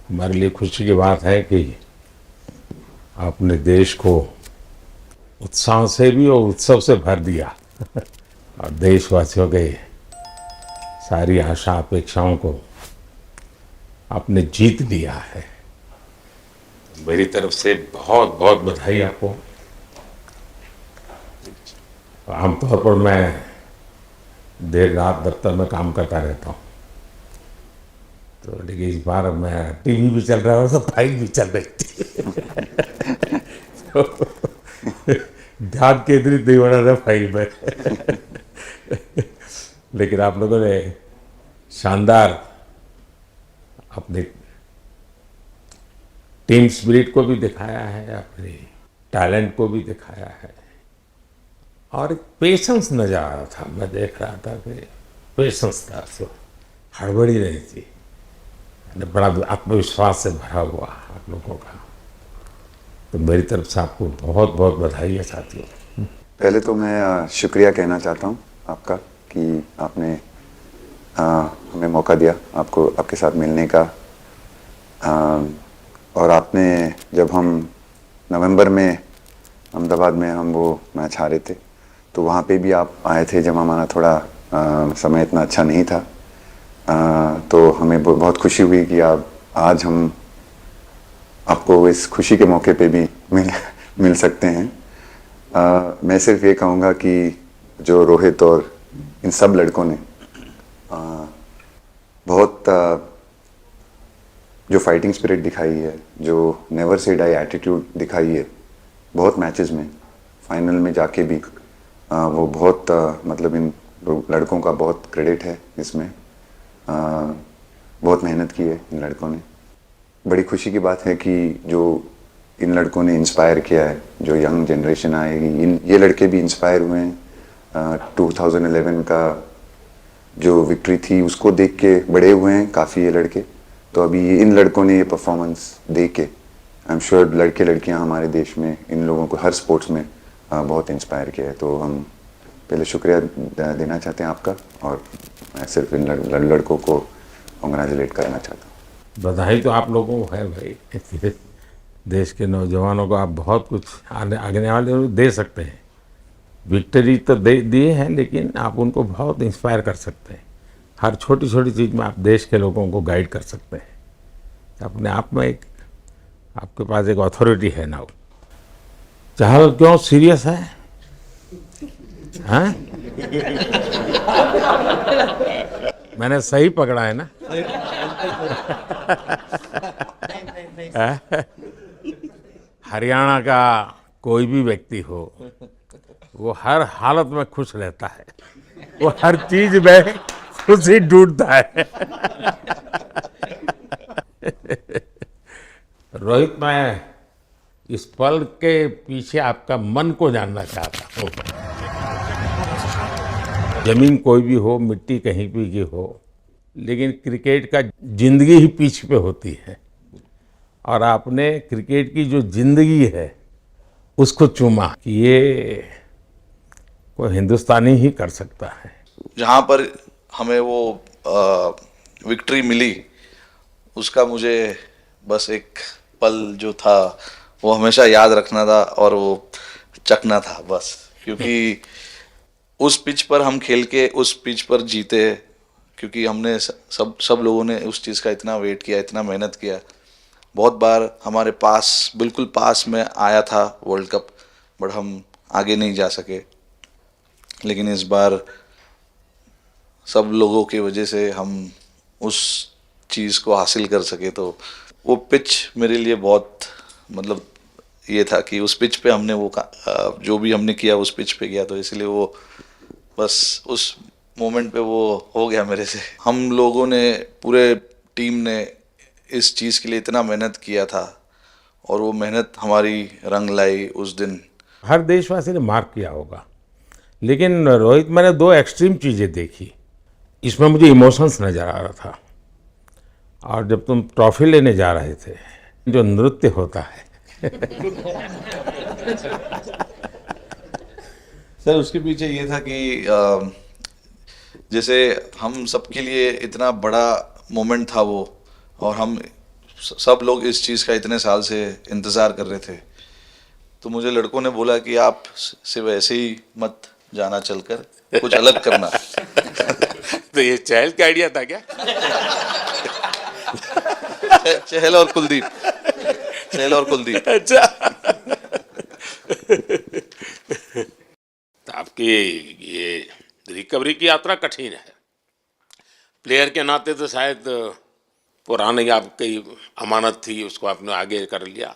हमारे लिए खुशी की बात है कि आपने देश को उत्साह से भी और उत्सव से भर दिया और देशवासियों के सारी आशा अपेक्षाओं को आपने जीत लिया है। मेरी तरफ से बहुत बहुत बधाई आपको। आमतौर पर मैं देर रात दफ्तर में काम करता रहता हूँ, तो लेकिन इस बार मैं टीवी भी चल रहा है तो फाइल भी चल रही थी तो ध्यान केंद्रित नहीं हो रहा था फाइल में लेकिन आप लोगों ने शानदार अपने टीम स्पिरिट को भी दिखाया है, अपने टैलेंट को भी दिखाया है और एक पेशेंस नजर आ रहा था। मैं देख रहा था कि पेशेंस था, सो हड़बड़ी नहीं थी, बड़ा आत्मविश्वास से भरा हुआ आप लोगों का। तो मेरी तरफ से आपको बहुत बहुत बधाई है साथियों। पहले तो मैं शुक्रिया कहना चाहता हूँ आपका कि आपने हमें मौका दिया आपको आपके साथ मिलने का। और आपने जब हम नवंबर में अहमदाबाद में हम वो मैच हारे थे तो वहाँ पे भी आप आए थे जब हमारा थोड़ा समय इतना अच्छा नहीं था। तो हमें बहुत खुशी हुई कि आप आज हम आपको इस खुशी के मौके पे भी मिल सकते हैं। मैं सिर्फ ये कहूँगा कि जो रोहित और इन सब लड़कों ने बहुत जो फाइटिंग स्पिरिट दिखाई है, जो नेवर से डाई एटीट्यूड दिखाई है, बहुत मैचेस में फाइनल में जाके भी वो बहुत मतलब इन लड़कों का बहुत क्रेडिट है इसमें। बहुत मेहनत की है इन लड़कों ने। बड़ी खुशी की बात है कि जो इन लड़कों ने इंस्पायर किया है, जो यंग जनरेशन आएगी, ये लड़के भी इंस्पायर हुए हैं। 2011 का जो विक्ट्री थी उसको देख के बड़े हुए हैं काफ़ी ये लड़के। तो अभी इन लड़कों ने ये परफॉर्मेंस दे के आई एम श्योर लड़के लड़कियां हमारे देश में इन लोगों को हर स्पोर्ट्स में बहुत इंस्पायर किया है। तो हम पहले शुक्रिया देना चाहते हैं आपका और मैं सिर्फ इन लड़कों को कॉन्ग्रेचुलेट करना चाहता हूँ। बधाई तो आप लोगों को है भाई देश के नौजवानों को आप बहुत कुछ आगे वाले दे सकते हैं। विक्ट्री तो दे दिए हैं लेकिन आप उनको बहुत इंस्पायर कर सकते हैं। हर छोटी छोटी चीज़ में आप देश के लोगों को गाइड कर सकते हैं। अपने आप में एक आपके पास एक अथॉरिटी है ना। चहल क्यों सीरियस है? हाँ? मैंने सही पकड़ा है ना? हरियाणा का कोई भी व्यक्ति हो वो हर हालत में खुश रहता है, वो हर चीज में खुशी ढूंढता है रोहित, मैं इस पल के पीछे आपका मन को जानना चाहता हूँ। जमीन कोई भी हो, मिट्टी कहीं भी की हो, लेकिन क्रिकेट का जिंदगी ही पिच पे होती है और आपने क्रिकेट की जो जिंदगी है उसको चुमा कि ये कोई हिंदुस्तानी ही कर सकता है। जहाँ पर हमें वो विक्ट्री मिली उसका मुझे बस एक पल जो था वो हमेशा याद रखना था और वो चखना था बस, क्योंकि उस पिच पर हम खेल के उस पिच पर जीते, क्योंकि हमने सब लोगों ने उस चीज़ का इतना वेट किया, इतना मेहनत किया। बहुत बार हमारे पास बिल्कुल पास में आया था वर्ल्ड कप, बट हम आगे नहीं जा सके। लेकिन इस बार सब लोगों की वजह से हम उस चीज़ को हासिल कर सके। तो वो पिच मेरे लिए बहुत मतलब ये था कि उस पिच पे हमने वो जो भी हमने किया उस पिच पे किया, तो इसलिए वो बस उस मोमेंट पे वो हो गया मेरे से। हम लोगों ने पूरे टीम ने इस चीज़ के लिए इतना मेहनत किया था और वो मेहनत हमारी रंग लाई उस दिन। हर देशवासी ने मार्क किया होगा, लेकिन रोहित मैंने दो एक्सट्रीम चीज़ें देखी, इसमें मुझे इमोशंस नज़र आ रहा था। और जब तुम ट्रॉफी लेने जा रहे थे, जो नृत्य होता है सर उसके पीछे ये था कि जैसे हम सबके लिए इतना बड़ा मोमेंट था वो, और हम सब लोग इस चीज़ का इतने साल से इंतज़ार कर रहे थे, तो मुझे लड़कों ने बोला कि आप सिर्फ ऐसे ही मत जाना चलकर, कुछ अलग करना। तो ये चहल का आइडिया था क्या? चहल और कुलदीप, चहल और कुलदीप। अच्छा। तो आपकी ये रिकवरी की यात्रा कठिन है। प्लेयर के नाते तो शायद पुरानी आपकी अमानत थी, उसको आपने आगे कर लिया,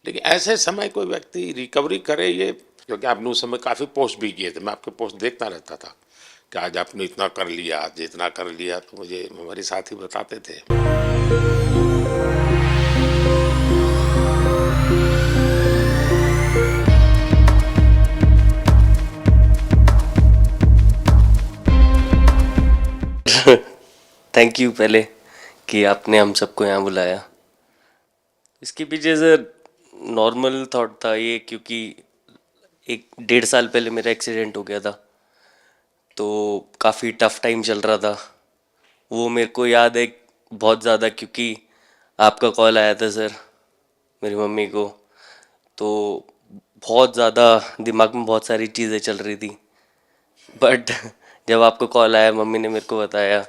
लेकिन ऐसे समय कोई व्यक्ति रिकवरी करे, ये क्योंकि आपने उस समय काफ़ी पोस्ट भी किए थे, मैं आपके पोस्ट देखता रहता था कि आज आपने इतना कर लिया, आज इतना कर लिया, तो मुझे हमारे साथी बताते थे। थैंक यू पहले कि आपने हम सबको यहाँ बुलाया। इसके पीछे सर नॉर्मल थॉट था ये, क्योंकि 1-1.5 साल पहले मेरा एक्सीडेंट हो गया था, तो काफ़ी टफ टाइम चल रहा था। वो मेरे को याद है बहुत ज़्यादा, क्योंकि आपका कॉल आया था सर मेरी मम्मी को, तो बहुत ज़्यादा दिमाग में बहुत सारी चीज़ें चल रही थी। बट जब आपका कॉल आया, मम्मी ने मेरे को बताया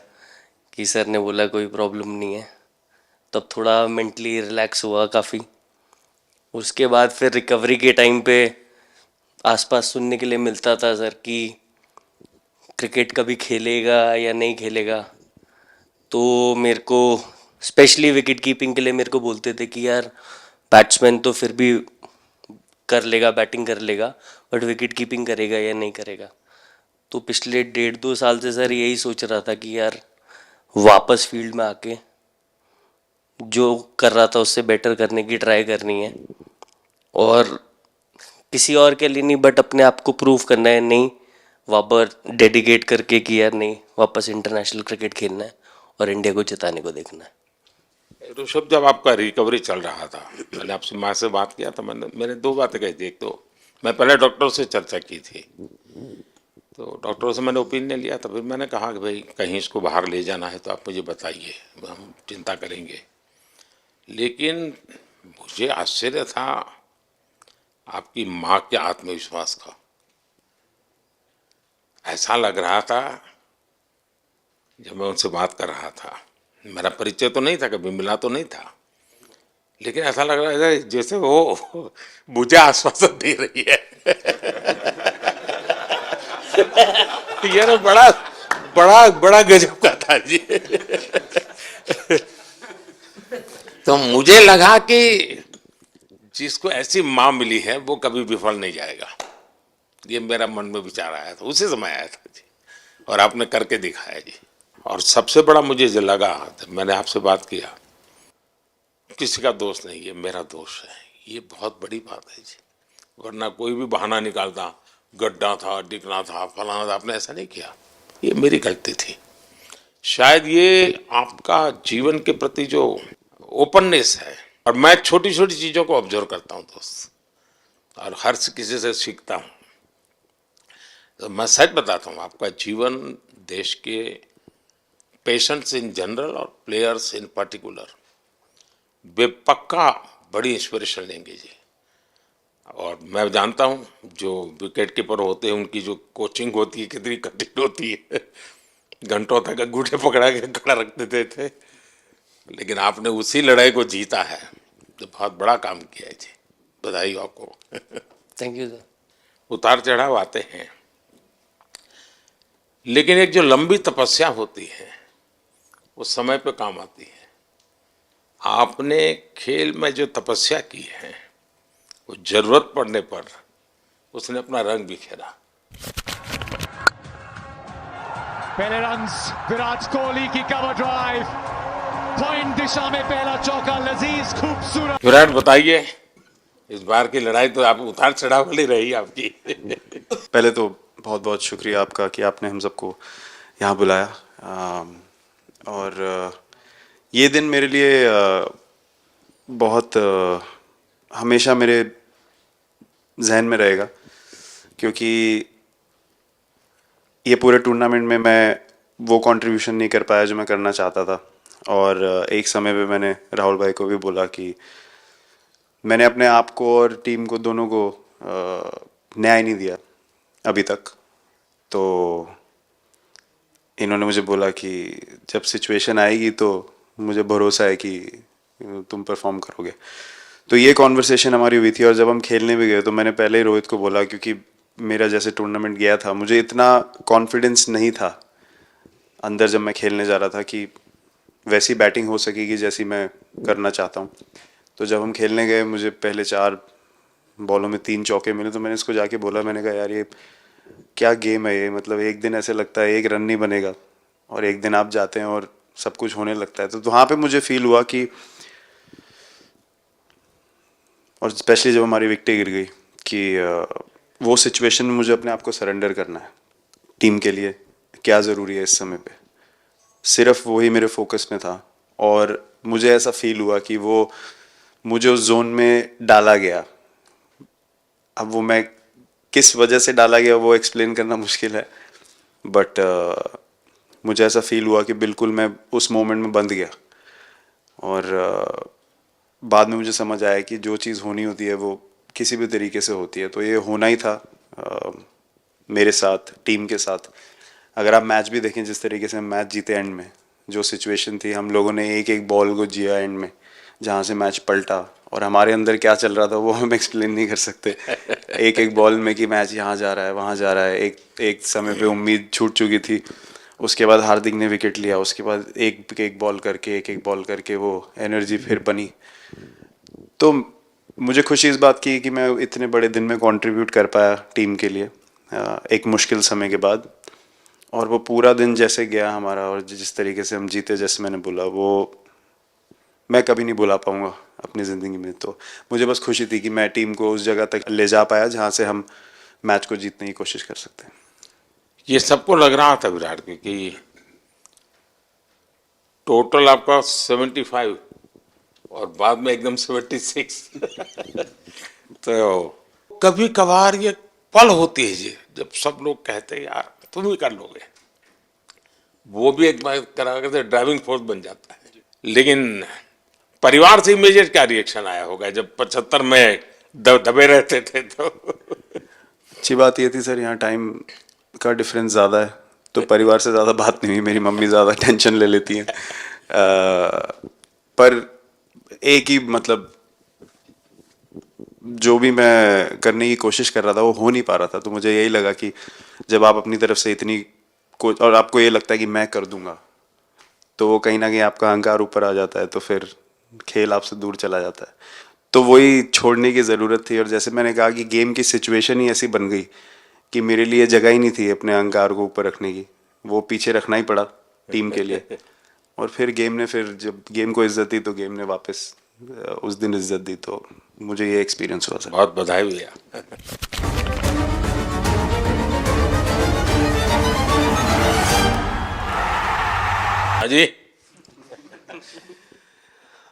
कि सर ने बोला कोई प्रॉब्लम नहीं है, तब थोड़ा मेंटली रिलैक्स हुआ काफ़ी। उसके बाद फिर रिकवरी के टाइम पे आसपास सुनने के लिए मिलता था सर कि क्रिकेट कभी खेलेगा या नहीं खेलेगा, तो मेरे को स्पेशली विकेट कीपिंग के लिए मेरे को बोलते थे कि यार बैट्समैन तो फिर भी कर लेगा, बैटिंग कर लेगा, बट विकेट कीपिंग करेगा या नहीं करेगा। तो पिछले 1.5-2 साल से सर यही सोच रहा था कि यार वापस फील्ड में आके जो कर रहा था उससे बेटर करने की ट्राई करनी है, और किसी और के लिए नहीं बट अपने आप को प्रूव करना है, नहीं वापस डेडिकेट करके कि यार नहीं, वापस इंटरनेशनल क्रिकेट खेलना है और इंडिया को जिताने को देखना है। ऋषभ, जब आपका रिकवरी चल रहा था, मैंने आपसे माँ से बात किया था, मैंने दो बातें कही थी। एक तो मैं पहले डॉक्टर से चर्चा की थी, तो डॉक्टरों से मैंने ओपिनियन लिया था, फिर मैंने कहा कि भाई कहीं इसको बाहर ले जाना है तो आप मुझे बताइए, हम चिंता करेंगे। लेकिन मुझे आश्चर्य था आपकी माँ के आत्मविश्वास का। ऐसा लग रहा था, जब मैं उनसे बात कर रहा था, मेरा परिचय तो नहीं था, कभी मिला तो नहीं था, लेकिन ऐसा लग रहा है जैसे वो मुझे आश्वासन दे रही है। ये ना बड़ा बड़ा बड़ा गजब का था जी। तो मुझे लगा कि जिसको ऐसी माँ मिली है वो कभी विफल नहीं जाएगा, ये मेरा मन में विचार आया था, उसी समय आया था जी, और आपने करके दिखाया जी। और सबसे बड़ा मुझे जो लगा जब मैंने आपसे बात किया, किसी का दोष नहीं, ये मेरा दोष है, ये बहुत बड़ी बात है जी। वरना कोई भी बहाना निकालता, गड्ढा था, डिगना था, फलाना था, आपने ऐसा नहीं किया, ये मेरी गलती थी। शायद ये आपका जीवन के प्रति जो ओपननेस है, और मैं छोटी छोटी चीज़ों को ऑब्जर्व करता हूँ दोस्त, और हर किसी से सीखता हूँ। तो मैं सच बताता हूँ, आपका जीवन देश के पेशेंट्स इन जनरल और प्लेयर्स इन पर्टिकुलर वे पक्का बड़ी इंस्पिरेशन लेंगे जी। और मैं जानता हूँ जो विकेट कीपर होते हैं उनकी जो कोचिंग होती है कितनी कठिन होती है, घंटों तक अंगूठे पकड़ा के खड़ा रख देते थे, लेकिन आपने उसी लड़ाई को जीता है, तो बहुत बड़ा काम किया है जी, बधाई हो आपको। Thank you sir. उतार चढ़ाव आते हैं, लेकिन एक जो लंबी तपस्या होती है वो समय पे काम आती है। आपने खेल में जो तपस्या की है वो जरूरत पड़ने पर उसने अपना रंग बिखेरा। पहले रन्स विराट कोहली की कवर ड्राइव, पॉइंट दिशा में पहला चौका, लजीज खूबसूरत। विराट, बताइए, इस बार की लड़ाई तो आप उतार चढ़ाव वाली रही आपकी। पहले तो बहुत बहुत शुक्रिया आपका कि आपने हम सबको यहाँ बुलाया, और ये दिन मेरे लिए बहुत हमेशा मेरे जहन में रहेगा, क्योंकि ये पूरे टूर्नामेंट में मैं वो कंट्रीब्यूशन नहीं कर पाया जो मैं करना चाहता था। और एक समय पे मैंने राहुल भाई को भी बोला कि मैंने अपने आप को और टीम को दोनों को न्याय नहीं दिया अभी तक। तो इन्होंने मुझे बोला कि जब सिचुएशन आएगी तो मुझे भरोसा है कि तुम परफॉर्म करोगे। तो ये कॉन्वर्सेशन हमारी हुई थी और जब हम खेलने भी गए तो मैंने पहले ही रोहित को बोला, क्योंकि मेरा जैसे टूर्नामेंट गया था मुझे इतना कॉन्फिडेंस नहीं था अंदर जब मैं खेलने जा रहा था कि वैसी बैटिंग हो सकेगी जैसी मैं करना चाहता हूँ। तो जब हम खेलने गए मुझे पहले 4 बॉलों में 3 चौके मिले, तो मैंने इसको जाके बोला, मैंने कहा यार ये क्या गेम है ये, मतलब एक दिन ऐसे लगता है एक रन नहीं बनेगा और एक दिन आप जाते हैं और सब कुछ होने लगता है। तो वहाँ पे मुझे फील हुआ कि, और स्पेशली जब हमारी विकेटें गिर गई, कि वो सिचुएशन में मुझे अपने आप को सरेंडर करना है। टीम के लिए क्या ज़रूरी है इस समय पे, सिर्फ वही मेरे फोकस में था। और मुझे ऐसा फील हुआ कि वो मुझे उस जोन में डाला गया। अब वो मैं किस वजह से डाला गया वो एक्सप्लेन करना मुश्किल है, बट मुझे ऐसा फील हुआ कि बिल्कुल मैं उस मोमेंट में बंध गया। और बाद में मुझे समझ आया कि जो चीज़ होनी होती है वो किसी भी तरीके से होती है। तो ये होना ही था मेरे साथ, टीम के साथ। अगर आप मैच भी देखें जिस तरीके से हम मैच जीते एंड में, जो सिचुएशन थी, हम लोगों ने एक एक बॉल को जिया एंड में, जहाँ से मैच पलटा, और हमारे अंदर क्या चल रहा था वो हम एक्सप्लेन नहीं कर सकते। एक एक बॉल में कि मैच यहाँ जा रहा है वहाँ जा रहा है। एक समय पे उम्मीद छूट चुकी थी, उसके बाद हार्दिक ने विकेट लिया, उसके बाद एक एक बॉल करके वो एनर्जी फिर बनी। तो मुझे खुशी इस बात की कि मैं इतने बड़े दिन में कंट्रीब्यूट कर पाया टीम के लिए एक मुश्किल समय के बाद। और वो पूरा दिन जैसे गया हमारा और जिस तरीके से हम जीते, जैसे मैंने बोला, वो मैं कभी नहीं भुला पाऊंगा अपनी ज़िंदगी में। तो मुझे बस खुशी थी कि मैं टीम को उस जगह तक ले जा पाया जहाँ से हम मैच को जीतने की कोशिश कर सकते हैं। ये सबको लग रहा था विराट को कि टोटल आपका 75 और बाद में एकदम 76। तो कभी कभार ये पल होती है जी, जब सब लोग कहते हैं यार तुम ही कर लोगे, वो भी एक बार करा करते ड्राइविंग फोर्स बन जाता है। लेकिन परिवार से इमीडिएट क्या रिएक्शन आया होगा जब 75 में दबे रहते थे? तो अच्छी बात ये थी सर, यहाँ टाइम का डिफरेंस ज़्यादा है, तो परिवार से ज़्यादा बात नहीं हुई। मेरी मम्मी ज़्यादा टेंशन ले लेती हैं। पर एक ही, मतलब जो भी मैं करने की कोशिश कर रहा था वो हो नहीं पा रहा था। तो मुझे यही लगा कि जब आप अपनी तरफ से इतनी और आपको ये लगता है कि मैं कर दूंगा, तो वो कहीं ना कहीं आपका अहंकार ऊपर आ जाता है, तो फिर खेल आपसे दूर चला जाता है। तो वही छोड़ने की ज़रूरत थी। और जैसे मैंने कहा कि गेम की सिचुएशन ही ऐसी बन गई कि मेरे लिए जगह ही नहीं थी अपने अहंकार को ऊपर रखने की, वो पीछे रखना ही पड़ा टीम के लिए। और फिर गेम ने, फिर जब गेम को इज्जत दी तो गेम ने वापस उस दिन इज्जत दी। तो मुझे ये एक्सपीरियंस हुआ सर। बहुत बधाई भैया। जी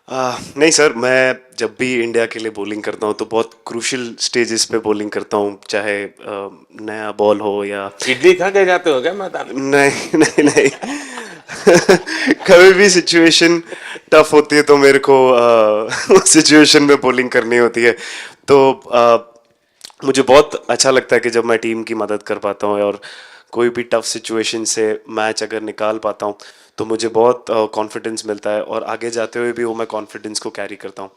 नहीं सर, मैं जब भी इंडिया के लिए बॉलिंग करता हूँ तो बहुत क्रूशियल स्टेजेस पे बॉलिंग करता हूँ, चाहे नया बॉल हो या इडली खा के जाते हो क्या मैदान में? नहीं नहीं नहीं। कभी भी सिचुएशन टफ होती है तो मेरे को उस सिचुएशन में बॉलिंग करनी होती है। तो मुझे बहुत अच्छा लगता है कि जब मैं टीम की मदद कर पाता हूँ और कोई भी टफ सिचुएशन से मैच अगर निकाल पाता हूँ तो मुझे बहुत कॉन्फिडेंस मिलता है, और आगे जाते हुए भी वो मैं कॉन्फिडेंस को कैरी करता हूँ।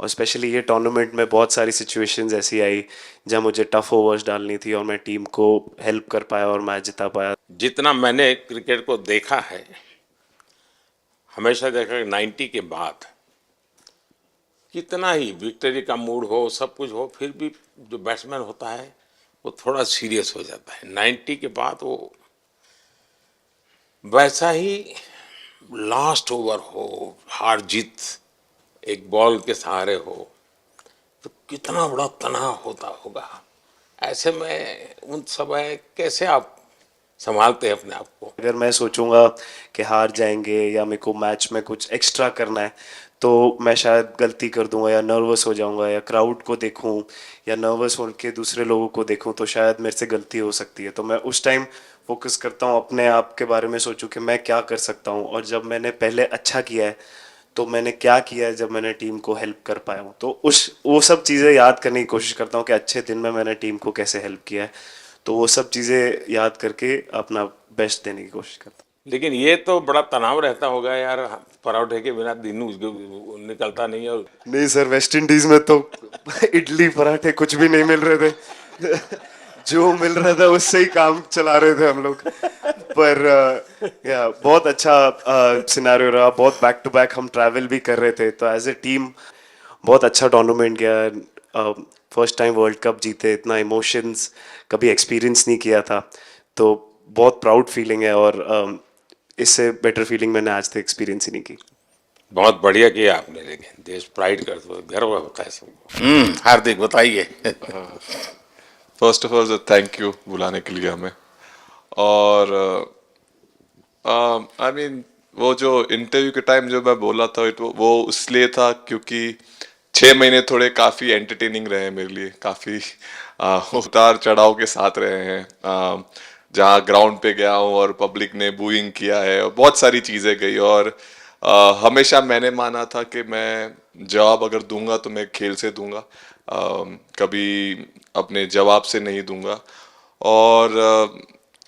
और स्पेशली ये टूर्नामेंट में बहुत सारी सिचुएशंस ऐसी आई जहाँ मुझे टफ ओवर्स डालनी थी और मैं टीम को हेल्प कर पाया और मैच जिता पाया। जितना मैंने क्रिकेट को देखा है, हमेशा देखा कि 90 के बाद कितना ही विक्ट्री का मूड हो, सब कुछ हो, फिर भी जो बैट्समैन होता है वो थोड़ा सीरियस हो जाता है। 90 के बाद वो वैसा ही लास्ट ओवर हो, हार जीत एक बॉल के सहारे हो, तो कितना बड़ा तनाव होता होगा। ऐसे में उन समय कैसे आप संभालते हैं अपने आप को? अगर मैं सोचूंगा कि हार जाएंगे या मेरे को मैच में कुछ एक्स्ट्रा करना है तो मैं शायद गलती कर दूंगा या नर्वस हो जाऊंगा, या क्राउड को देखूं या नर्वस होकर दूसरे लोगों को देखूं तो शायद मेरे से गलती हो सकती है। तो मैं उस टाइम फोकस करता हूँ अपने आप के बारे में, सोचूं कि मैं क्या कर सकता हूँ, और जब मैंने पहले अच्छा किया है तो मैंने क्या किया है जब मैंने टीम को हेल्प कर पाया हूँ, तो वो सब चीज़ें याद करने की कोशिश करता हूँ कि अच्छे दिन में मैंने टीम को कैसे हेल्प किया है, तो वो सब चीज़ें याद करके अपना बेस्ट देने की कोशिश करता हूँ। लेकिन ये तो बड़ा तनाव रहता होगा यार, पराठे के बिना दिन निकलता नहीं। और नहीं सर, वेस्ट इंडीज में तो इडली पराठे कुछ भी नहीं मिल रहे थे जो मिल रहा था उससे ही काम चला रहे थे हम लोग। पर या बहुत अच्छा सिनेरियो रहा, बहुत बैक टू बैक हम ट्रैवल भी कर रहे थे, तो एज ए टीम बहुत अच्छा टूर्नामेंट गया। फर्स्ट टाइम वर्ल्ड कप जीते, इतना इमोशंस कभी एक्सपीरियंस नहीं किया था, तो बहुत प्राउड फीलिंग है, और इससे बेटर फीलिंग मैंने आज तक एक्सपीरियंस ही नहीं की। बहुत बढ़िया किया आपने, लेकिन देश प्राइड कर दो, गर्व होता है सबको। हार्दिक बताइए। First of all thank you बुलाने के लिए हमें। और आई मीन वो जो इंटरव्यू के टाइम जो मैं बोला था वो इसलिए था क्योंकि 6 महीने थोड़े काफ़ी एंटरटेनिंग रहे हैं मेरे लिए, काफ़ी उतार चढ़ाव के साथ रहे हैं। जहाँ ग्राउंड पे गया हूँ और पब्लिक ने बूइंग किया है और बहुत सारी चीज़ें गई, और हमेशा मैंने माना था कि मैं जवाब अगर दूंगा तो मैं खेल से दूंगा, कभी अपने जवाब से नहीं दूंगा। और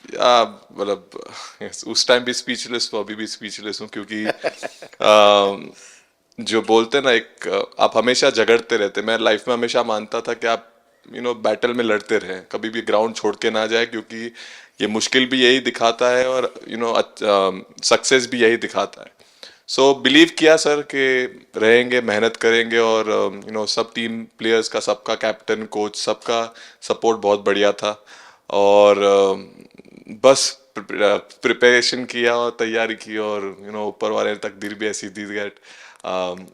मतलब उस टाइम भी स्पीचलेस हूँ, अभी भी स्पीचलेस हूँ, क्योंकि जो बोलते ना एक आप हमेशा झगड़ते रहते। मैं लाइफ में हमेशा मानता था कि आप बैटल में लड़ते रहें, कभी भी ग्राउंड छोड़ के ना जाए, क्योंकि ये मुश्किल भी यही दिखाता है और सक्सेस भी यही दिखाता है। सो बिलीव किया सर कि रहेंगे, मेहनत करेंगे, और सब टीम प्लेयर्स का, सबका कैप्टन कोच सबका सपोर्ट बहुत बढ़िया था, और बस प्रिपरेशन किया और तैयारी की, और ऊपर वाले ने तकदीर भी ऐसी दी दैट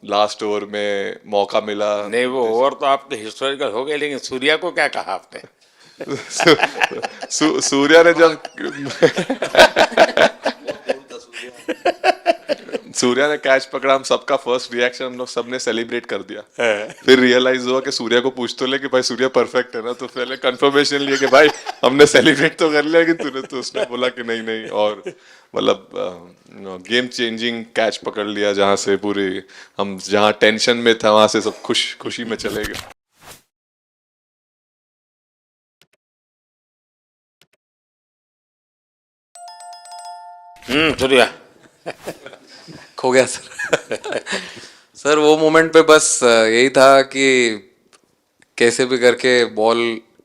लास्ट ओवर में मौका मिला। नहीं, वो ओवर तो आपके हिस्टोरिकल हो गए, लेकिन सूर्या को क्या कहा आपने? सूर्या ने जब सूर्या ने कैच पकड़ा, हम सबका फर्स्ट रिएक्शन हम लोग सबने सेलिब्रेट कर दिया। फिर रियलाइज हुआ कि सूर्या को पूछ तो ले कि भाई सूर्या परफेक्ट है ना, तो पहले कंफर्मेशन लिए कि भाई हमने सेलिब्रेट तो कर लिया, लेकिन तूने तो उसने बोला कि नहीं नहीं, और मतलब गेम चेंजिंग कैच पकड़ लिया, जहाँ से पूरी हम जहाँ टेंशन में था वहां से सब खुशी में चले गए। सूर्या खो गया सर। सर वो मोमेंट पे बस यही था कि कैसे भी करके बॉल,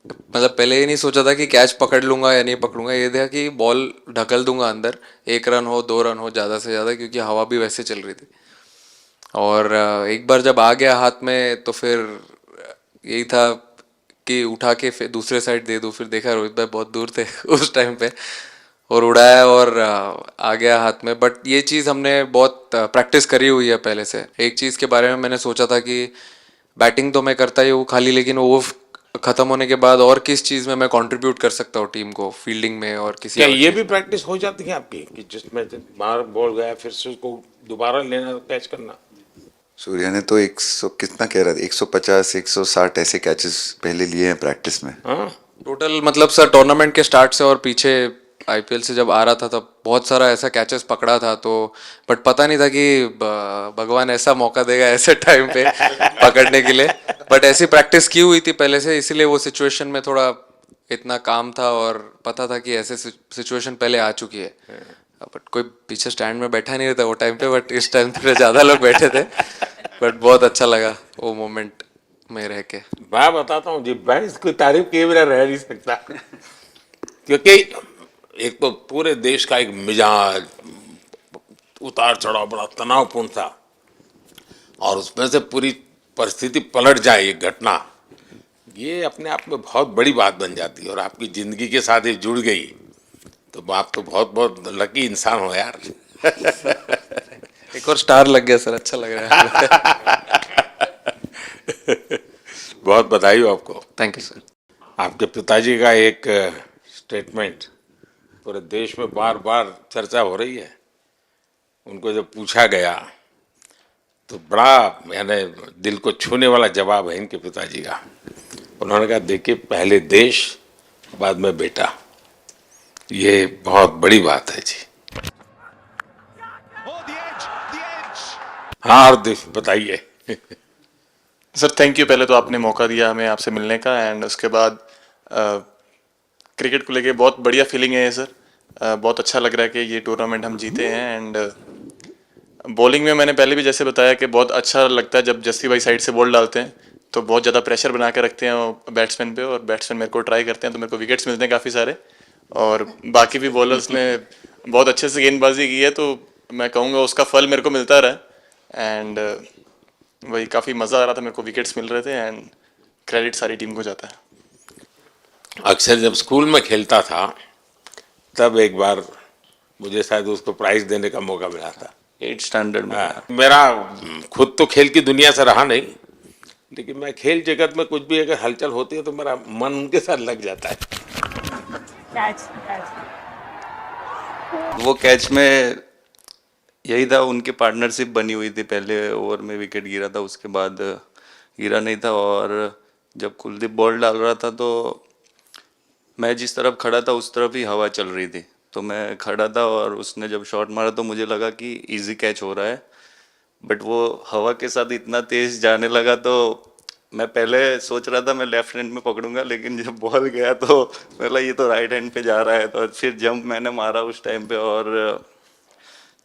मतलब पहले ये नहीं सोचा था कि कैच पकड़ लूंगा या नहीं पकड़ूंगा, ये था कि बॉल ढकल दूंगा अंदर, 1 रन हो 2 रन हो ज़्यादा से ज़्यादा, क्योंकि हवा भी वैसे चल रही थी। और एक बार जब आ गया हाथ में तो फिर यही था कि उठा के फिर दूसरे साइड दे दूँ। फिर देखा रोहित भाई बहुत दूर थे उस टाइम पे, और उड़ाया और आ गया हाथ में। बट ये चीज़ हमने बहुत प्रैक्टिस करी हुई है पहले से। एक चीज़ के बारे में मैंने सोचा था कि बैटिंग तो मैं करता ही हूँ खाली, लेकिन वो ख़त्म होने के बाद और किस चीज़ में मैं कंट्रीब्यूट कर सकता हूँ टीम को, फील्डिंग में और किसी क्या और ये चीज़ भी में। प्रैक्टिस हो जाती है आपकी कि जिसमें बाहर बॉल गया फिर से उसको दोबारा लेना, कैच करना? सूर्या ने तो 100 कितना कह रहा था, 150 160 ऐसे कैचेस पहले लिए हैं प्रैक्टिस में। हाँ, टोटल मतलब सर टूर्नामेंट के स्टार्ट से और पीछे आईपीएल से जब आ रहा था तब बहुत सारा ऐसा कैचेस पकड़ा था, तो बट पता नहीं था कि भगवान ऐसा मौका देगा ऐसे टाइम पे पकड़ने के लिए। बट ऐसी प्रैक्टिस की हुई थी पहले से, इसीलिए वो सिचुएशन में थोड़ा इतना काम था और पता था कि ऐसे सिचुएशन पहले आ चुकी है। बट कोई पीछे स्टैंड में बैठा नहीं रहता वो टाइम पे, बट इस टाइम पे ज़्यादा लोग बैठे थे। बट बहुत अच्छा लगा वो मोमेंट में रह के। मैं बताता हूँ जी, मैं इसकी तारीफ किए बिना रह नहीं सकता, क्योंकि एक तो पूरे देश का एक मिजाज उतार चढ़ाव बड़ा तनावपूर्ण था, और उसमें से पूरी परिस्थिति पलट जाए, ये घटना, ये अपने आप में बहुत बड़ी बात बन जाती है, और आपकी ज़िंदगी के साथ ये जुड़ गई, तो आप तो बहुत बहुत लकी इंसान हो यार। एक और स्टार लग गया सर, अच्छा लग रहा है। बहुत बधाई हो आपको। Thank you sir. आपके पिताजी का एक स्टेटमेंट पूरे देश में बार बार चर्चा हो रही है। उनको जब पूछा गया तो बड़ा यानी दिल को छूने वाला जवाब है इनके पिताजी का। उन्होंने कहा, देखिए पहले देश बाद में बेटा, ये बहुत बड़ी बात है जी। Oh, the edge. हाँ हार्दिक बताइए। सर थैंक यू, पहले तो आपने मौका दिया हमें आपसे मिलने का, एंड उसके बाद क्रिकेट को लेके बहुत बढ़िया फीलिंग है ये सर। बहुत अच्छा लग रहा है कि ये टूर्नामेंट हम जीते हैं। एंड बॉलिंग में मैंने पहले भी जैसे बताया कि बहुत अच्छा लगता है जब जस्सी भाई साइड से बॉल डालते हैं, तो बहुत ज़्यादा प्रेशर बना के रखते हैं बैट्समैन पे, और बैट्समैन मेरे को ट्राई करते हैं तो मेरे को विकेट्स मिलते हैं काफ़ी सारे। और बाकी भी बॉलर्स ने बहुत अच्छे से गेंदबाजी की है, तो मैं कहूँगा उसका फल मेरे को मिलता रहा। एंड वही काफ़ी मज़ा आ रहा था, मेरे को विकेट्स मिल रहे थे, एंड क्रेडिट सारी टीम को जाता है। अक्सर जब स्कूल में खेलता था तब एक बार मुझे शायद उसको प्राइज देने का मौका मिला था। 8th स्टैंडर्ड में मेरा खुद तो खेल की दुनिया से रहा नहीं, लेकिन मैं खेल जगत में कुछ भी अगर हलचल होती है तो मेरा मन उनके साथ लग जाता है। वो कैच में यही था, उनकी पार्टनरशिप बनी हुई थी। पहले ओवर में विकेट गिरा था, उसके बाद गिरा नहीं था। और जब कुलदीप बॉल डाल रहा था तो मैं जिस तरफ खड़ा था उस तरफ ही हवा चल रही थी, तो मैं खड़ा था और उसने जब शॉट मारा तो मुझे लगा कि इजी कैच हो रहा है, बट वो हवा के साथ इतना तेज जाने लगा तो मैं पहले सोच रहा था मैं लेफ्ट हैंड में पकड़ूंगा, लेकिन जब बॉल गया तो बोला ये तो राइट हैंड पे जा रहा है। तो फिर जंप मैंने मारा उस टाइम पे, और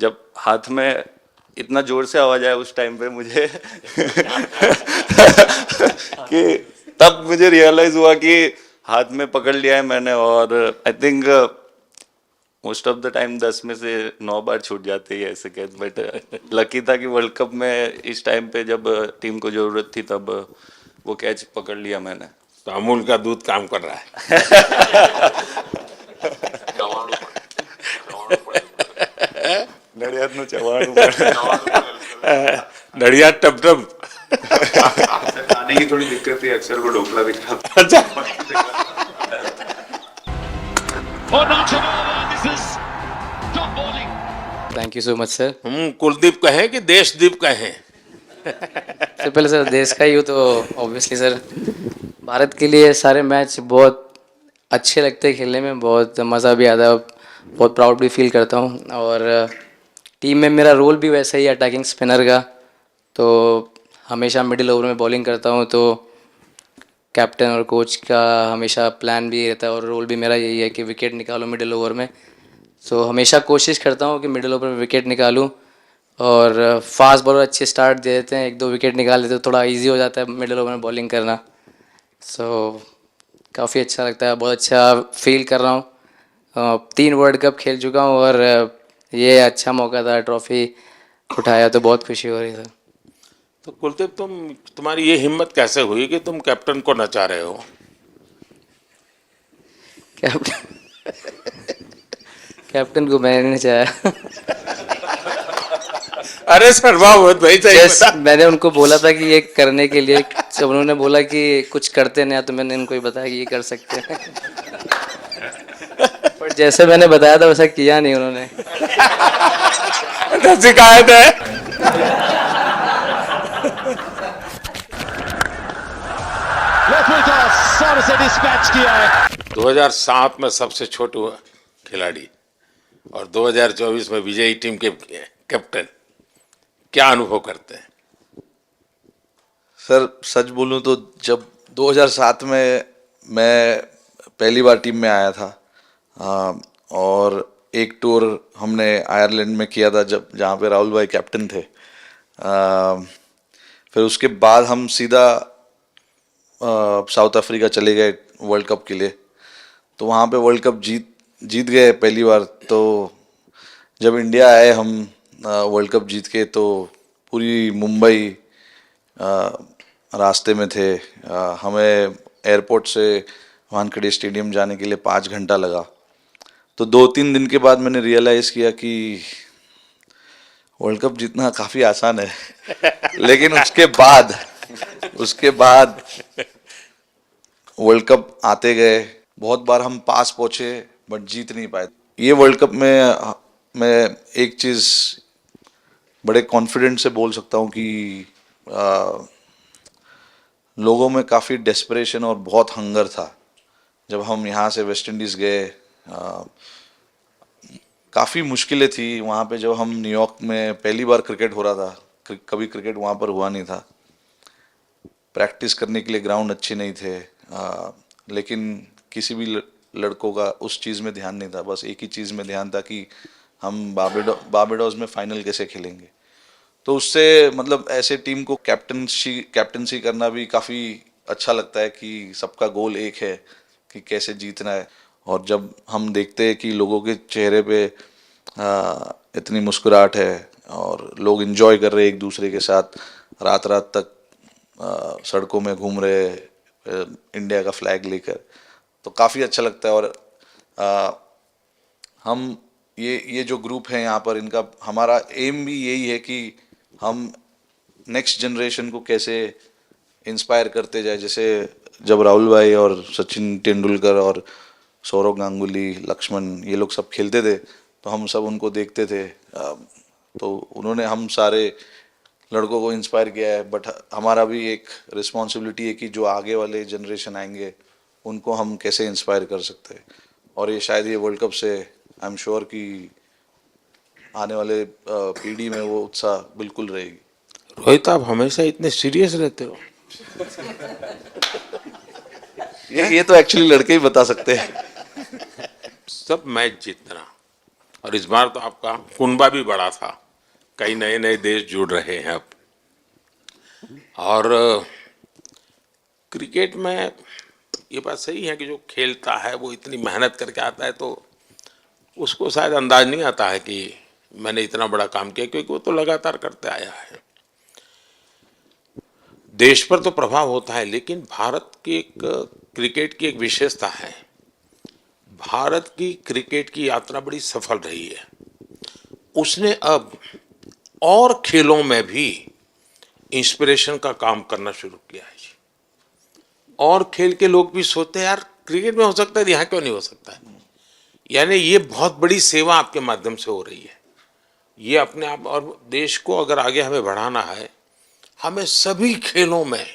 जब हाथ में इतना जोर से आवाज आया उस टाइम पे मुझे कि तब मुझे रियलाइज हुआ कि हाथ में पकड़ लिया है मैंने। और I think most of the time 10 में से 9 बार छूट जाते हैं ऐसे कैच, बट लकी था कि वर्ल्ड कप में इस टाइम पे जब टीम को जरूरत थी तब वो कैच पकड़ लिया मैंने। तो अमूल का दूध काम कर रहा है। नड़ियाद नु चवाणु नड़िया टप टप। खाने की थोड़ी दिक्कत थी, अक्सर को ढोकला भी खाता। अच्छा Oh, not at all. This is top bowling. Thank you so much sir. Kuldeep कहें कि देशदीप कहें? सबसे पहले सर देश का ही हो तो ऑब्वियसली सर भारत के लिए सारे मैच बहुत अच्छे लगते हैं खेलने में, बहुत मज़ा भी आता है, बहुत प्राउड भी फील करता हूँ। और टीम में मेरा रोल भी वैसा ही अटैकिंग स्पिनर का, तो हमेशा मिडिल ओवर में बॉलिंग करता हूँ, तो कैप्टन और कोच का हमेशा प्लान भी रहता है और रोल भी मेरा यही है कि विकेट निकालो मिडिल ओवर में। सो हमेशा कोशिश करता हूँ कि मिडिल ओवर में विकेट निकालूँ, और फास्ट बॉलर अच्छे स्टार्ट दे देते हैं, 1-2 विकेट निकाल देते तो थोड़ा इजी हो जाता है मिडिल ओवर में बॉलिंग करना। सो काफ़ी अच्छा लगता है, बहुत अच्छा फील कर रहा हूँ। 3 वर्ल्ड कप खेल चुका हूँ और ये अच्छा मौका था, ट्रॉफी उठाया तो बहुत खुशी हो रही है। तो कुलदीप तुम्हारी ये हिम्मत कैसे हुई कि तुम कैप्टन को नचा रहे हो? कैप्टन को मैंने नहीं चाहा। अरे शर्मा भाई जस्ट मैंने उनको बोला था कि ये करने के लिए, जब उन्होंने बोला कि कुछ करते नहीं तो मैंने उनको ही बताया कि ये कर सकते हैं। पर जैसे मैंने बताया था वैसा किया नहीं उन्होंने। शिकायत है। सारे से डिस्पैच किया है। 2007 में सबसे छोटे खिलाड़ी और 2024 में विजयी टीम के कैप्टन, क्या अनुभव करते हैं? सर सच बोलूं तो जब 2007 में मैं पहली बार टीम में आया था, और एक टूर हमने आयरलैंड में किया था जब जहाँ पे राहुल भाई कैप्टन थे। फिर उसके बाद हम सीधा साउथ अफ्रीका चले गए वर्ल्ड कप के लिए, तो वहाँ पे वर्ल्ड कप जीत गए पहली बार। तो जब इंडिया आए हम वर्ल्ड कप जीत के, तो पूरी मुंबई रास्ते में थे। हमें एयरपोर्ट से वानखेड़े स्टेडियम जाने के लिए 5 घंटा लगा। तो 2-3 दिन के बाद मैंने रियलाइज़ किया कि वर्ल्ड कप जीतना काफ़ी आसान है। लेकिन उसके बाद वर्ल्ड कप आते गए, बहुत बार हम पास पहुंचे बट जीत नहीं पाए। ये वर्ल्ड कप में मैं एक चीज़ बड़े कॉन्फिडेंट से बोल सकता हूँ कि लोगों में काफ़ी डेस्परेशन और बहुत हंगर था। जब हम यहाँ से वेस्ट इंडीज़ गए, काफ़ी मुश्किलें थी वहाँ पे जब हम न्यूयॉर्क में पहली बार क्रिकेट हो रहा था। कभी क्रिकेट वहाँ पर हुआ नहीं था। प्रैक्टिस करने के लिए ग्राउंड अच्छे नहीं थे, लेकिन किसी भी लड़कों का उस चीज़ में ध्यान नहीं था। बस एक ही चीज़ में ध्यान था कि हम बारबाडोस में फाइनल कैसे खेलेंगे। तो उससे मतलब ऐसे टीम को कैप्टनसी करना भी काफ़ी अच्छा लगता है कि सबका गोल एक है कि कैसे जीतना है। और जब हम देखते हैं कि लोगों के चेहरे पे इतनी मुस्कुराहट है और लोग एंजॉय कर रहे हैं एक दूसरे के साथ, रात रात तक सड़कों में घूम रहे इंडिया का फ्लैग लेकर, तो काफ़ी अच्छा लगता है। और हम ये जो ग्रुप है यहाँ पर, इनका हमारा एम भी यही है कि हम नेक्स्ट जनरेशन को कैसे इंस्पायर करते जाए। जैसे जब राहुल भाई और सचिन तेंदुलकर और सौरव गांगुली, लक्ष्मण, ये लोग सब खेलते थे तो हम सब उनको देखते थे। तो उन्होंने हम सारे लड़कों को इंस्पायर किया है। बट हमारा भी एक रिस्पॉन्सिबिलिटी है कि जो आगे वाले जनरेशन आएंगे उनको हम कैसे इंस्पायर कर सकते हैं। और ये शायद ये वर्ल्ड कप से आई एम श्योर कि आने वाले पीढ़ी में वो उत्साह बिल्कुल रहेगी। रोहित, आप हमेशा इतने सीरियस रहते हो। ये तो एक्चुअली लड़के ही बता सकते हैं। सब मैच जीतना, और इस बार तो आपका कुनबा भी बड़ा था, कई नए नए देश जुड़ रहे हैं अब। और क्रिकेट में ये बात सही है कि जो खेलता है वो इतनी मेहनत करके आता है, तो उसको शायद अंदाज नहीं आता है कि मैंने इतना बड़ा काम किया, क्योंकि वो तो लगातार करते आया है। देश पर तो प्रभाव होता है, लेकिन भारत की एक क्रिकेट की एक विशेषता है, भारत की क्रिकेट की यात्रा बड़ी सफल रही है। उसने अब और खेलों में भी इंस्पिरेशन का काम करना शुरू किया है। और खेल के लोग भी सोचते हैं यार क्रिकेट में हो सकता है, यहाँ क्यों नहीं हो सकता है। यानी ये बहुत बड़ी सेवा आपके माध्यम से हो रही है। ये अपने आप, और देश को अगर आगे हमें बढ़ाना है, हमें सभी खेलों में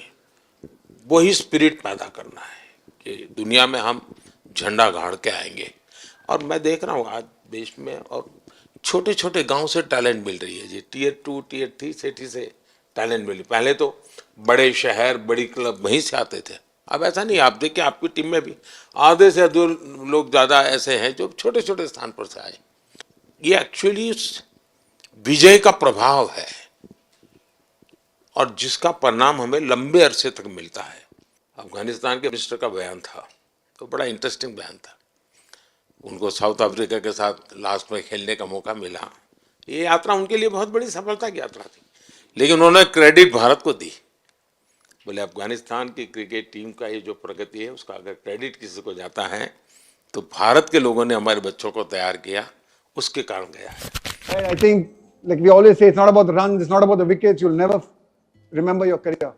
वही स्पिरिट पैदा करना है कि दुनिया में हम झंडा गाड़ के आएंगे। और मैं देख रहा हूँ आज देश में और छोटे छोटे गांव से टैलेंट मिल रही है जी। टियर 2 टियर 3 सिटी से टैलेंट मिली। पहले तो बड़े शहर, बड़ी क्लब वहीं से आते थे, अब ऐसा नहीं। आप देखिए आपकी टीम में भी आधे से अधिक लोग ज़्यादा ऐसे हैं जो छोटे छोटे स्थान पर से आए। ये एक्चुअली विजय का प्रभाव है और जिसका परिणाम हमें लंबे अरसे तक मिलता है। अफगानिस्तान के मिनिस्टर का बयान था, तो बड़ा इंटरेस्टिंग बयान था। उनको साउथ अफ्रीका के साथ लास्ट में खेलने का मौका मिला। ये यात्रा उनके लिए बहुत बड़ी सफलता की यात्रा थी, लेकिन उन्होंने क्रेडिट भारत को दी। बोले अफगानिस्तान की क्रिकेट टीम का ये जो प्रगति है, उसका अगर क्रेडिट किसी को जाता है तो भारत के लोगों ने हमारे बच्चों को तैयार किया, उसके कारण गया है। I think, like we always say, it's not about the runs, it's not about the wickets. You'll never remember your career,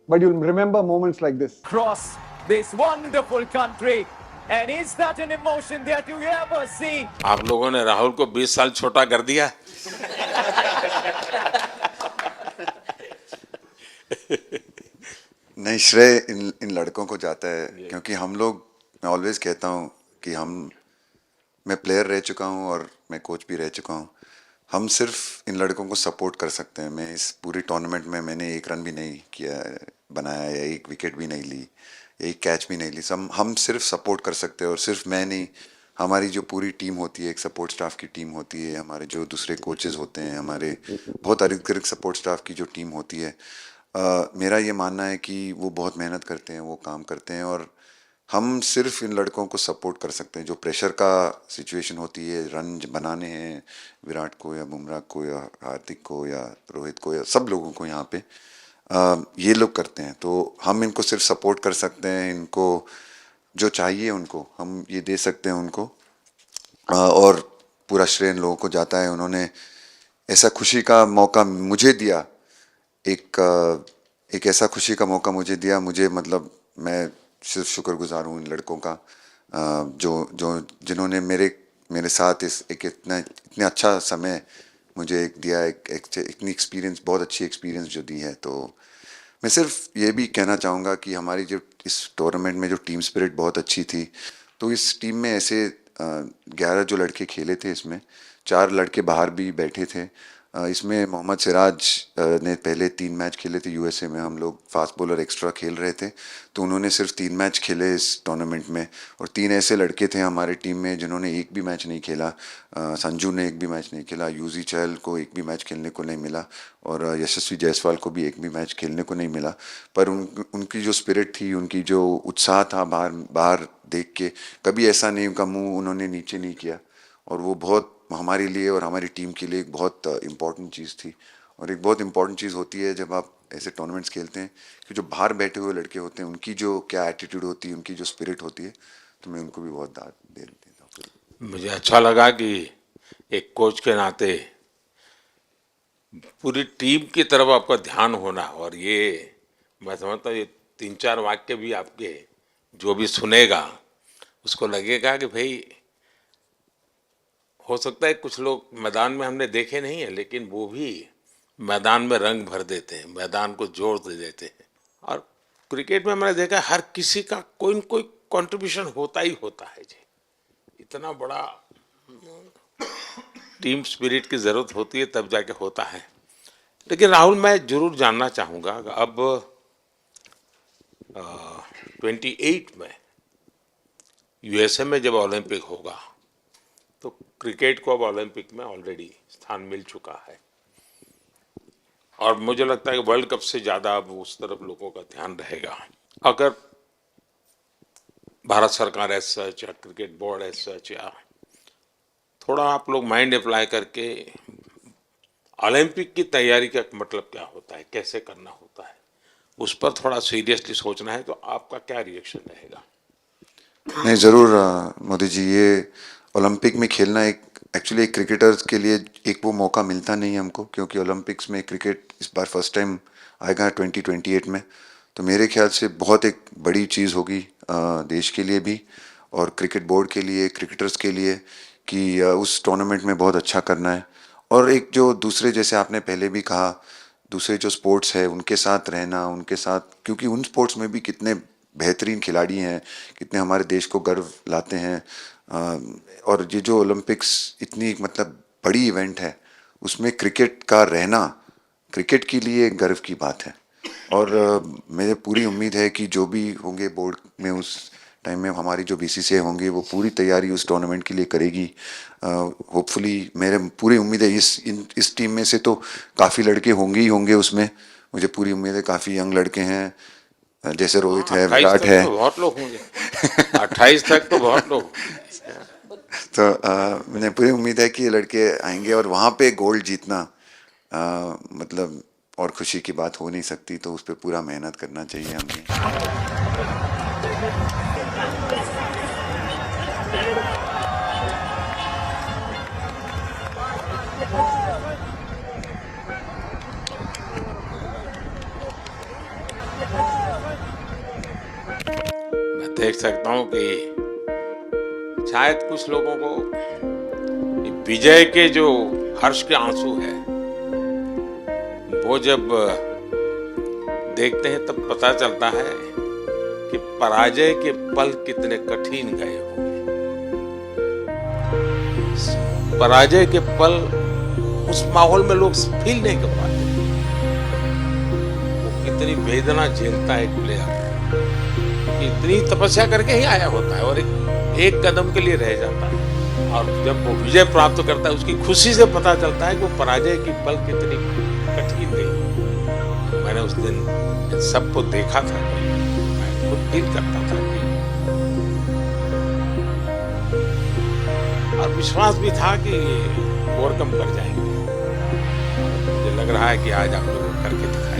but you'll remember moments like this. Across this wonderful country, and is that an emotion that you ever see? आप लोगों ने राहुल को 20 साल छोटा कर दिया। नहीं, श्रेय इन लड़कों को जाता है, क्योंकि हम लोग, मैं ऑलवेज कहता हूँ कि मैं प्लेयर रह चुका हूँ और मैं कोच भी रह चुका हूँ। हम सिर्फ इन लड़कों को सपोर्ट कर सकते हैं। मैं इस पूरी टूर्नामेंट में मैंने एक रन भी नहीं किया, बनाया, या एक विकेट भी नहीं ली, या एक कैच भी नहीं ली। हम सिर्फ सपोर्ट कर सकते हैं। और सिर्फ मैं नहीं, हमारी जो पूरी टीम होती है, एक सपोर्ट स्टाफ की टीम होती है, हमारे जो दूसरे कोचेज़ होते हैं, हमारे बहुत अधिक सपोर्ट स्टाफ की जो टीम होती है, मेरा ये मानना है कि वो बहुत मेहनत करते हैं, वो काम करते हैं, और हम सिर्फ इन लड़कों को सपोर्ट कर सकते हैं। जो प्रेशर का सिचुएशन होती है, रन बनाने हैं विराट को या बुमराह को या हार्दिक को या रोहित को या सब लोगों को, यहाँ पे ये लोग करते हैं। तो हम इनको सिर्फ सपोर्ट कर सकते हैं। इनको जो चाहिए उनको हम ये दे सकते हैं उनको, और पूरा श्रेय इन लोगों को जाता है। उन्होंने ऐसा खुशी का मौका मुझे दिया, एक ऐसा खुशी का मौका मुझे दिया। मुझे मतलब मैं सिर्फ शुक्रगुजार हूँ इन लड़कों का, जिन्होंने मेरे साथ इतना अच्छा समय मुझे दिया, इतनी एक्सपीरियंस, बहुत अच्छी एक्सपीरियंस जो दी है। तो मैं सिर्फ ये भी कहना चाहूँगा कि हमारी जो इस टूर्नामेंट में जो टीम स्पिरिट बहुत अच्छी थी, तो इस टीम में 11 जो लड़के खेले थे इसमें 4 लड़के बाहर भी बैठे थे। इसमें मोहम्मद सिराज ने पहले 3 मैच खेले थे यूएसए में, हम लोग फास्ट बॉलर एक्स्ट्रा खेल रहे थे तो उन्होंने सिर्फ 3 मैच खेले इस टूर्नामेंट में, और 3 ऐसे लड़के थे हमारे टीम में जिन्होंने एक भी मैच नहीं खेला। संजू ने एक भी मैच नहीं खेला, यूजी चहल को एक भी मैच खेलने को नहीं मिला, और यशस्वी जायसवाल को भी एक भी मैच खेलने को नहीं मिला। पर उनकी जो स्पिरिट थी, उनकी जो उत्साह था बाहर देख के, कभी ऐसा नहीं उनका मुंह उन्होंने नीचे नहीं किया, और वो बहुत हमारे लिए और हमारी टीम के लिए एक बहुत इम्पॉर्टेंट चीज़ थी। और एक बहुत इम्पॉर्टेंट चीज़ होती है जब आप ऐसे टूर्नामेंट्स खेलते हैं कि जो बाहर बैठे हुए लड़के होते हैं उनकी जो क्या एटीट्यूड होती है, उनकी जो स्पिरिट होती है, तो मैं उनको भी बहुत दाद दे देता हूँ। मुझे अच्छा लगा कि एक कोच के नाते पूरी टीम की तरफ आपका ध्यान होना, और ये मैं समझता हूँ ये 3-4 वाक्य भी आपके जो भी सुनेगा उसको लगेगा कि भाई हो सकता है कुछ लोग मैदान में हमने देखे नहीं है, लेकिन वो भी मैदान में रंग भर देते हैं, मैदान को जोड़ दे देते हैं। और क्रिकेट में मैंने देखा हर किसी का कोई न कोई कंट्रीब्यूशन होता ही होता है जी। इतना बड़ा टीम स्पिरिट की ज़रूरत होती है तब जाके होता है। लेकिन राहुल, मैं जरूर जानना चाहूँगा, अब 28 में यूएसए में जब ओलंपिक होगा तो क्रिकेट को अब ओलंपिक में ऑलरेडी स्थान मिल चुका है, और मुझे लगता है कि वर्ल्ड कप से ज़्यादा अब उस तरफ लोगों का ध्यान रहेगा। अगर भारत सरकार एज सच या क्रिकेट बोर्ड एज सच या थोड़ा आप लोग माइंड अप्लाई करके ओलंपिक की तैयारी का मतलब क्या होता है, कैसे करना होता है, उस पर थोड़ा सीरियसली सोचना है, तो आपका क्या रिएक्शन रहेगा? नहीं, ज़रूर मोदी जी, ये ओलंपिक में खेलना एक्चुअली क्रिकेटर्स के लिए एक वो मौका मिलता नहीं है हमको, क्योंकि ओलंपिक्स में क्रिकेट इस बार फर्स्ट टाइम आएगा 2028 में। तो मेरे ख्याल से बहुत एक बड़ी चीज़ होगी देश के लिए भी और क्रिकेट बोर्ड के लिए, क्रिकेटर्स के लिए, कि उस टूर्नामेंट में बहुत अच्छा करना है। और एक जो दूसरे, जैसे आपने पहले भी कहा, दूसरे जो स्पोर्ट्स है उनके साथ रहना, उनके साथ, क्योंकि उन स्पोर्ट्स में भी कितने बेहतरीन खिलाड़ी हैं, कितने हमारे देश को गर्व लाते हैं। और ये जो ओलंपिक्स इतनी मतलब बड़ी इवेंट है, उसमें क्रिकेट का रहना क्रिकेट के लिए गर्व की बात है। और मुझे पूरी उम्मीद है कि जो भी होंगे बोर्ड में उस टाइम में, हमारी जो बीसीसीआई होंगे वो पूरी तैयारी उस टूर्नामेंट के लिए करेगी। होपफुली मेरे पूरी उम्मीद है इस टीम में से तो काफ़ी लड़के होंगे ही होंगे उसमें, मुझे पूरी उम्मीद है। काफ़ी यंग लड़के हैं, जैसे रोहित है, विराट है, तो बहुत लोग होंगे 28 तक तो बहुत लोग। तो मुझे पूरी उम्मीद है कि ये लड़के आएंगे और वहाँ पे गोल्ड जीतना मतलब और खुशी की बात हो नहीं सकती, तो उस पर पूरा मेहनत करना चाहिए हमें। मैं देख सकता हूँ कि शायद कुछ लोगों को विजय के जो हर्ष के आंसू है वो जब देखते हैं तब पता चलता है कि पराजय के पल कितने कठिन गए होंगे। पराजय के पल उस माहौल में लोग फील नहीं कर पाते, वो कितनी वेदना झेलता है एक प्लेयर, इतनी तपस्या करके ही आया होता है और एक कदम के लिए रह जाता है, और जब वो विजय प्राप्त करता है उसकी खुशी से पता चलता है कि वो पराजय की पल कितनी कठिन गई। मैंने उस दिन सबको देखा था, मैं खुद फील करता था कि, और विश्वास भी था कि ओवरकम कर जाएंगे। मुझे लग रहा है कि आज आप लोग करके दिखाएंगे।